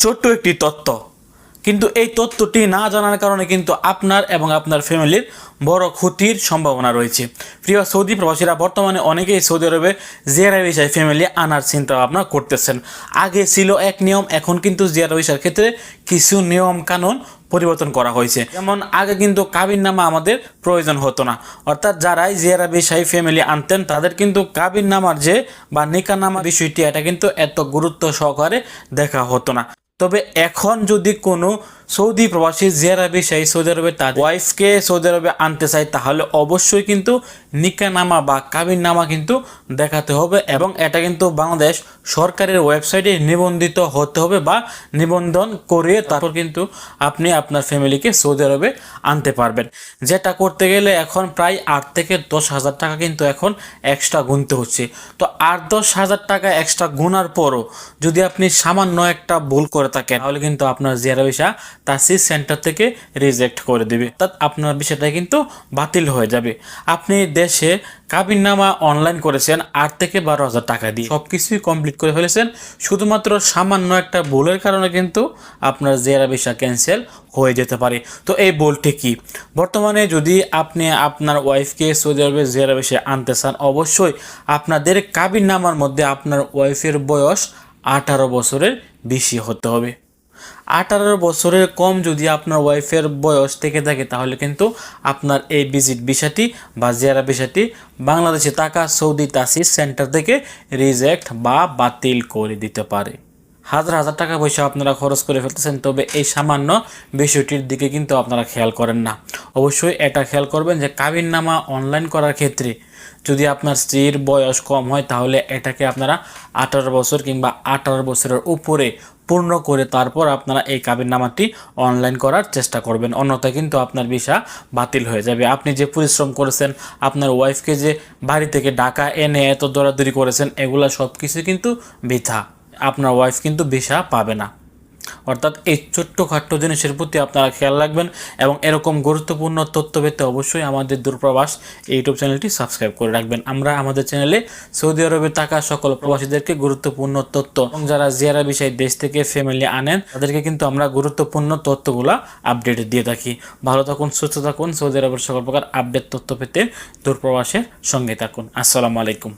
ছোট্ট একটি তথ্য, কিন্তু এই তথ্যটি না জানার কারণে কিন্তু আপনার এবং আপনার ফ্যামিলির বড় ক্ষতির সম্ভাবনা রয়েছে। প্রিয় সৌদি প্রবাসীরা, বর্তমানে অনেকেই সৌদি আরবে জিয়ারা ভিসায় ফ্যামিলি আনার চিন্তা ভাবনা করতেছেন। আগে ছিল এক নিয়ম, এখন কিন্তু জিয়ারা ভিসার ক্ষেত্রে কিছু নিয়ম কানুন পরিবর্তন করা হয়েছে। যেমন আগে কিন্তু কাবিননামা আমাদের প্রয়োজন হতো না, অর্থাৎ যারাই জিয়ারা ভিসায় ফ্যামিলি আনতেন তাদের কিন্তু কাবিননামার যে বা নিকাহনামা বিষয়টি এটা কিন্তু এত গুরুত্ব সহকারে দেখা হতো না। তবে এখন যদি কোনো সৌদি প্রবাসী জিয়ারা ভিসায় সৌদি আরবে তার ওয়াইফকে সৌদি আরবে আনতে চায়, তাহলে অবশ্যই কিন্তু নিকাহনামা বা কাবিননামা কিন্তু দেখাতে হবে, এবং এটা কিন্তু বাংলাদেশ সরকারের ওয়েবসাইটে নিবন্ধিত হতে হবে বা নিবন্ধন করিয়ে তারপর কিন্তু আপনি আপনার ফ্যামিলিকে সৌদি আরবে আনতে পারবেন। যেটা করতে গেলে এখন প্রায় 8 থেকে 10,000 টাকা কিন্তু এখন এক্সট্রা গুনতে হচ্ছে। তো 8-10,000 টাকা এক্সট্রা গুনার পরও যদি আপনি সামান্য একটা ভুল করে থাকেন, তাহলে কিন্তু আপনার জিয়ারা ভিসা তাসিস সেন্টার থেকে রিজেক্ট করে দেবে, অর্থাৎ আপনার বিষয়টা কিন্তু বাতিল হয়ে যাবে। আপনি দেশে কাবিননামা অনলাইন করেছেন 8 থেকে 12,000 টাকা দিয়ে, সব কিছুই কমপ্লিট করে ফেলেছেন, শুধুমাত্র সামান্য একটা ভুলের কারণে কিন্তু আপনার জিয়ারা ভিসা ক্যান্সেল হয়ে যেতে পারে। তো এই ভুলটি কি? বর্তমানে যদি আপনি আপনার ওয়াইফকে সৌদি আরবে জিয়ারা ভিসায় আনতে চান, অবশ্যই আপনাদের কাবিননামার মধ্যে আপনার ওয়াইফের বয়স 18 বছরের বেশি হতে হবে। 18 বছরের কম যদি আপনার ওয়াইফের বয়স থেকে থাকে, তাহলে কিন্তু আপনার এই ভিজিট ভিসাটি বা জিয়ারা ভিসাটি বাংলাদেশে থাকা সৌদি তাসিস সেন্টার থেকে রিজেক্ট বা বাতিল করে দিতে পারে। হাজার হাজার টাকা পয়সা আপনারা খরচ করে ফেলতেছেন, তবে এই সামান্য বিষয়টির দিকে কিন্তু আপনারা খেয়াল করেন না। অবশ্যই এটা খেয়াল করবেন যে কাবিননামা অনলাইন করার ক্ষেত্রে যদি আপনার স্ত্রীর বয়স কম হয়, তাহলে এটাকে আপনারা 18 বছর কিংবা 18 বছরের উপরে পূর্ণ করে তারপর আপনারা এই কাবিননামাটি অনলাইন করার চেষ্টা করবেন, অন্যথায় কিন্তু আপনার ভিসা বাতিল হয়ে যাবে। আপনি যে পরিশ্রম করেছেন, আপনার ওয়াইফকে যে বাড়ি থেকে ঢাকা এনে এত দৌড়াদৌড়ি করেছেন, এগুলা সব কিছু কিন্তু বৃথা। আপনার ওয়াইফ কিন্তু ভিসা পাবে না। অর্থাৎ এই ছোট্টখাট্ট জিনিসের প্রতি আপনারা খেয়াল রাখবেন, এবং এরকম গুরুত্বপূর্ণ তথ্য পেতে অবশ্যই আমাদের দূরপ্রবাস ইউটিউব চ্যানেলটি সাবস্ক্রাইব করে রাখবেন। আমরা আমাদের চ্যানেলে সৌদি আরবে থাকা সকল প্রবাসীদেরকে গুরুত্বপূর্ণ তথ্য, এবং যারা জিয়ারা ভিসায় দেশ থেকে ফ্যামিলি আনেন তাদেরকে কিন্তু আমরা গুরুত্বপূর্ণ তথ্যগুলো আপডেট দিয়ে থাকি। ভালো থাকুন, সুস্থ থাকুন। সৌদি আরবের সকল প্রকার আপডেট তথ্য পেতে দূরপ্রবাসের সঙ্গে থাকুন। আসসালামু আলাইকুম।